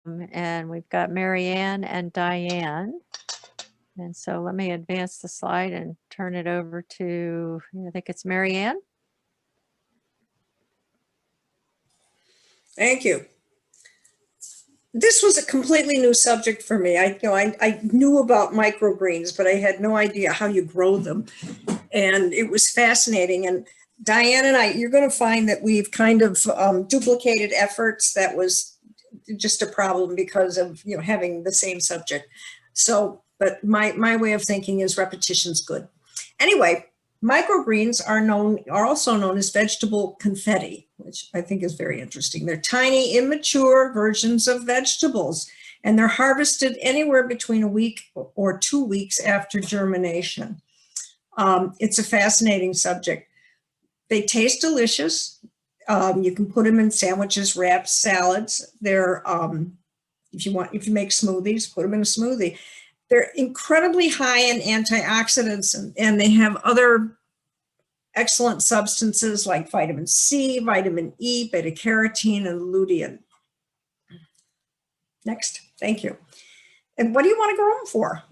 And we've got Marianne and Diane. And so let me advance the slide and turn it over to, I think it's Marianne. Thank you. This was a completely new subject for me. I knew about microgreens, but I had no idea how you grow them. And it was fascinating. And Diane and I, you're going to find that we've kind of duplicated efforts. That was just a problem because of having the same subject. So, but my way of thinking is repetition's good. Anyway, microgreens are also known as vegetable confetti, which I think is very interesting. They're tiny, immature versions of vegetables, and they're harvested anywhere between a week or 2 weeks after germination. It's a fascinating subject. They taste delicious. You can put them in sandwiches, wraps, salads. They're, if you make smoothies, put them in a smoothie. They're incredibly high in antioxidants, and they have other excellent substances like vitamin C, vitamin E, beta carotene, and lutein. Next, thank you. And what do you want to grow them for?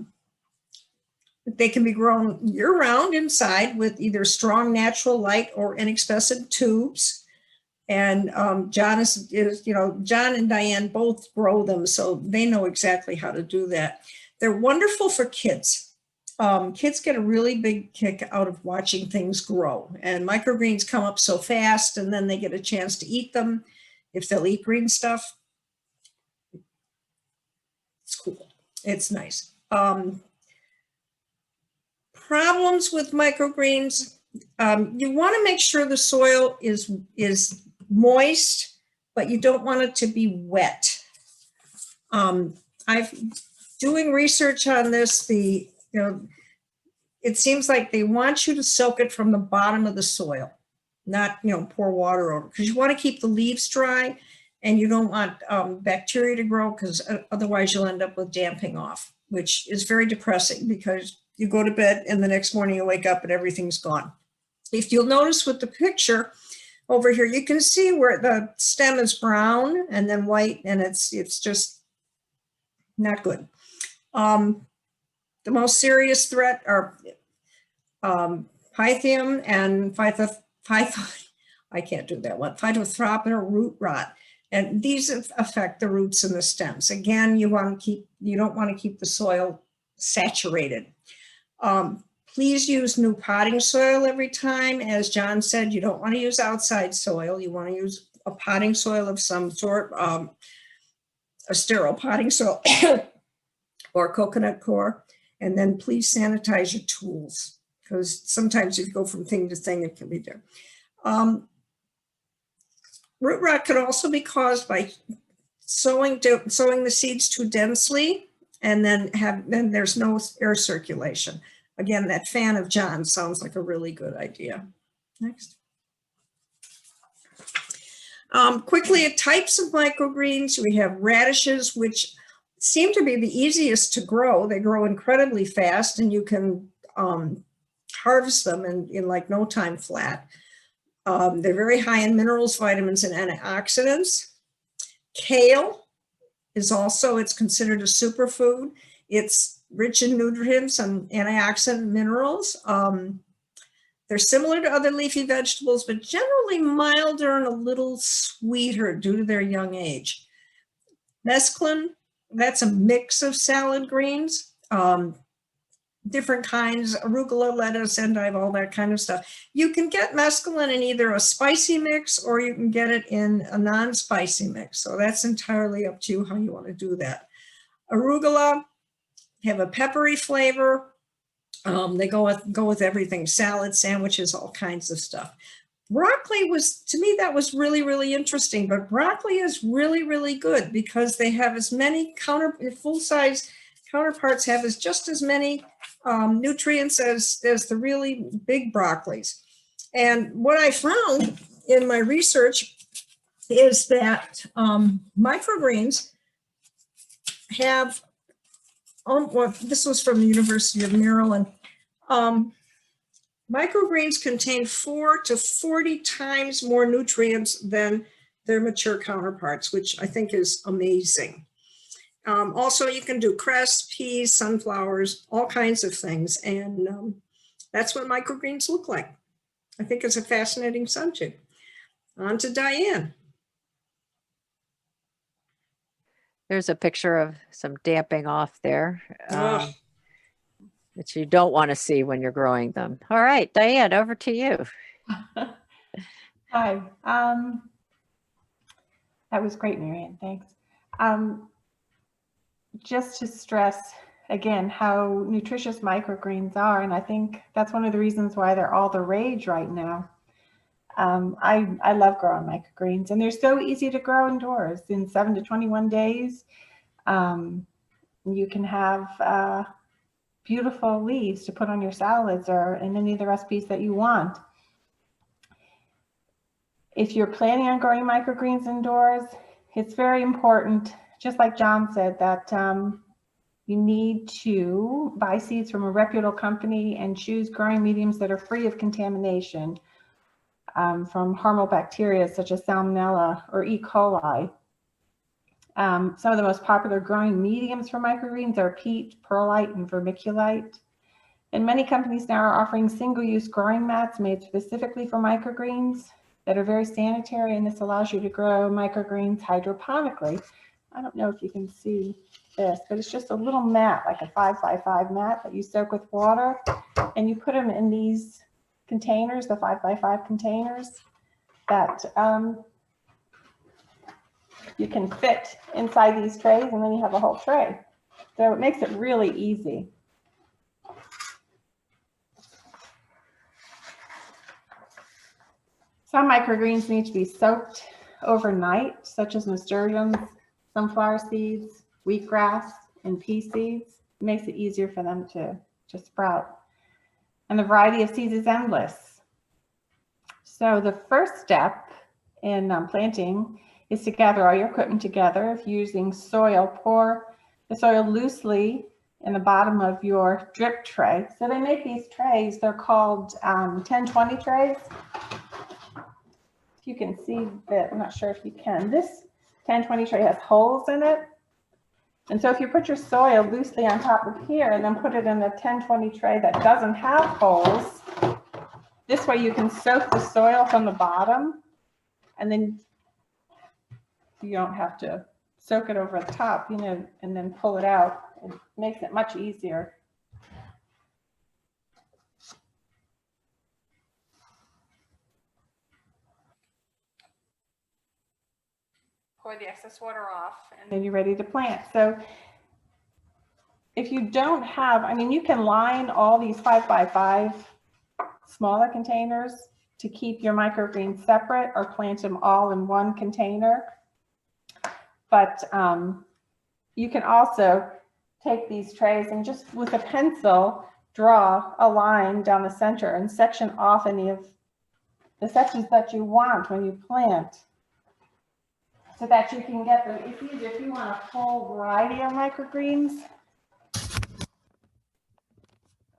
They can be grown year-round inside with either strong natural light or inexpensive tubes. And John John and Diane both grow them, so they know exactly how to do that. They're wonderful for kids. Kids get a really big kick out of watching things grow, and microgreens come up so fast, and then they get a chance to eat them. If they'll eat green stuff, it's cool. It's nice. Problems with microgreens, you want to make sure the soil is moist, but you don't want it to be wet. I've doing research on this. It seems like they want you to soak it from the bottom of the soil, not pour water over, because you want to keep the leaves dry, and you don't want bacteria to grow, because otherwise you'll end up with damping off, which is very depressing because you go to bed and the next morning you wake up and everything's gone. If you'll notice with the picture over here, you can see where the stem is brown and then white, and it's just not good. The most serious threat are pythium and phytothropin root rot, and these affect the roots and the stems. Again, you don't want to keep the soil saturated. Please use new potting soil every time. As John said, you don't want to use outside soil. You want to use a potting soil of some sort, a sterile potting soil or coconut coir. And then please sanitize your tools, because sometimes if you go from thing to thing, it can be there. Root rot can also be caused by sowing the seeds too densely, and then there's no air circulation. Again, that fan of John sounds like a really good idea. Next. Quickly, types of microgreens. We have radishes, which seem to be the easiest to grow. They grow incredibly fast, and you can harvest them in like no time flat. They're very high in minerals, vitamins, and antioxidants. Kale is also, it's considered a superfood. It's rich in nutrients and antioxidant minerals. They're similar to other leafy vegetables, but generally milder and a little sweeter due to their young age. Mesclun, that's a mix of salad greens, different kinds, arugula, lettuce, endive, all that kind of stuff. You can get mesclun in either a spicy mix or you can get it in a non-spicy mix. So that's entirely up to you how you want to do that. Arugula have a peppery flavor. They go with everything, salad, sandwiches, all kinds of stuff. Broccoli was, to me, that was really, really interesting, but broccoli is really, really good because they have as many full-size counterparts have just as many nutrients as the really big broccolis. And what I found in my research is that microgreens have, well, this was from the University of Maryland, microgreens contain 4 to 40 times more nutrients than their mature counterparts, which I think is amazing. Also, you can do cress, peas, sunflowers, all kinds of things. And that's what microgreens look like. I think it's a fascinating subject. On to Diane. There's a picture of some damping off there, Oh, that you don't want to see when you're growing them. All right, Diane, over to you. Hi. That was great, Marianne. Thanks. Just to stress again how nutritious microgreens are, and I think that's one of the reasons why they're all the rage right now. I love growing microgreens, and they're so easy to grow indoors. In 7 to 21 days, you can have beautiful leaves to put on your salads or in any of the recipes that you want. If you're planning on growing microgreens indoors, it's very important, just like John said, that you need to buy seeds from a reputable company and choose growing mediums that are free of contamination from harmful bacteria such as Salmonella or E. coli. Some of the most popular growing mediums for microgreens are peat, perlite, and vermiculite. And many companies now are offering single-use growing mats made specifically for microgreens that are very sanitary, and this allows you to grow microgreens hydroponically. I don't know if you can see this, but it's just a little mat, like a 5x5 mat that you soak with water, and you put them in these containers, the 5x5 containers that you can fit inside these trays, and then you have a whole tray. So it makes it really easy. Some microgreens need to be soaked overnight, such as nasturtiums, sunflower seeds, wheatgrass, and pea seeds. It makes it easier for them to sprout. And the variety of seeds is endless. So the first step in planting is to gather all your equipment together. If you're using soil, pour the soil loosely in the bottom of your drip tray. So they make these trays, they're called 10-20 trays. If you can see that, I'm not sure if you can. This 10-20 tray has holes in it. And so if you put your soil loosely on top of here and then put it in a 10-20 tray that doesn't have holes, this way you can soak the soil from the bottom, and then you don't have to soak it over the top, and then pull it out. It makes it much easier. Pour the excess water off, and then you're ready to plant. So if you don't have, you can line all these 5x5 smaller containers to keep your microgreens separate, or plant them all in one container. But you can also take these trays and just with a pencil draw a line down the center and section off any of the sections that you want when you plant, so that you can get them. It's easier if you want a full variety of microgreens. I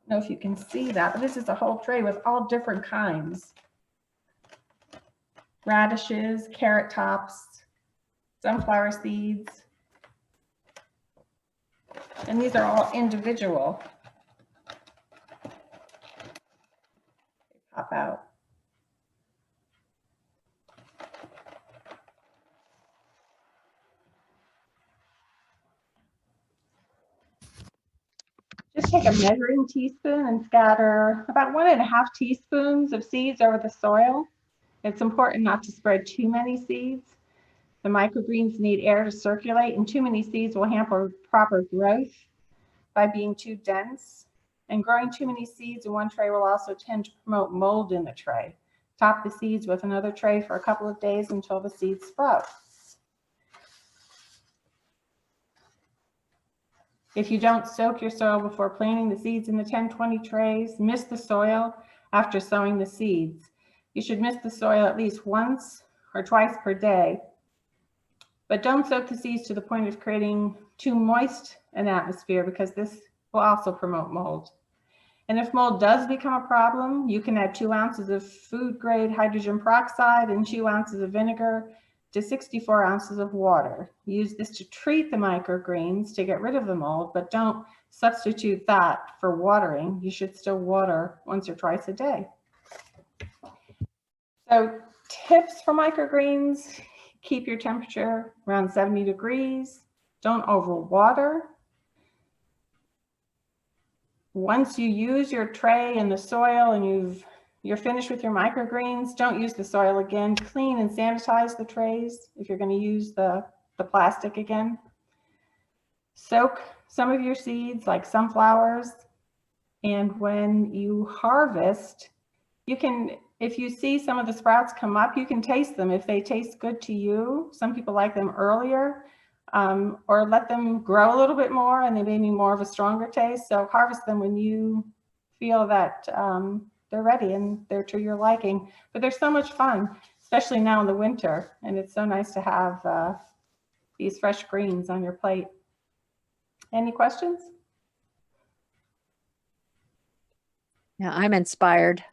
don't know if you can see that, but this is a whole tray with all different kinds. Radishes, carrot tops, sunflower seeds. And these are all individual. They pop out. Just take a measuring teaspoon and scatter about 1.5 teaspoons of seeds over the soil. It's important not to spread too many seeds. The microgreens need air to circulate, and too many seeds will hamper proper growth by being too dense. And growing too many seeds in one tray will also tend to promote mold in the tray. Top the seeds with another tray for a couple of days until the seeds sprout. If you don't soak your soil before planting the seeds in the 10-20 trays, miss the soil after sowing the seeds. You should miss the soil at least once or twice per day. But don't soak the seeds to the point of creating too moist an atmosphere, because this will also promote mold. And if mold does become a problem, you can add 2 ounces of food grade hydrogen peroxide and 2 ounces of vinegar to 64 ounces of water. Use this to treat the microgreens to get rid of the mold, but don't substitute that for watering. You should still water once or twice a day. So tips for microgreens: keep your temperature around 70 degrees. Don't overwater. Once you use your tray in the soil and you're finished with your microgreens, don't use the soil again. Clean and sanitize the trays if you're going to use the plastic again. Soak some of your seeds, like sunflowers, and when you harvest, you can, if you see some of the sprouts come up, you can taste them. If they taste good to you, some people like them earlier, or let them grow a little bit more and they may be more of a stronger taste. So harvest them when you feel that they're ready and they're to your liking. But they're so much fun, especially now in the winter. And it's so nice to have these fresh greens on your plate. Any questions? Yeah, I'm inspired.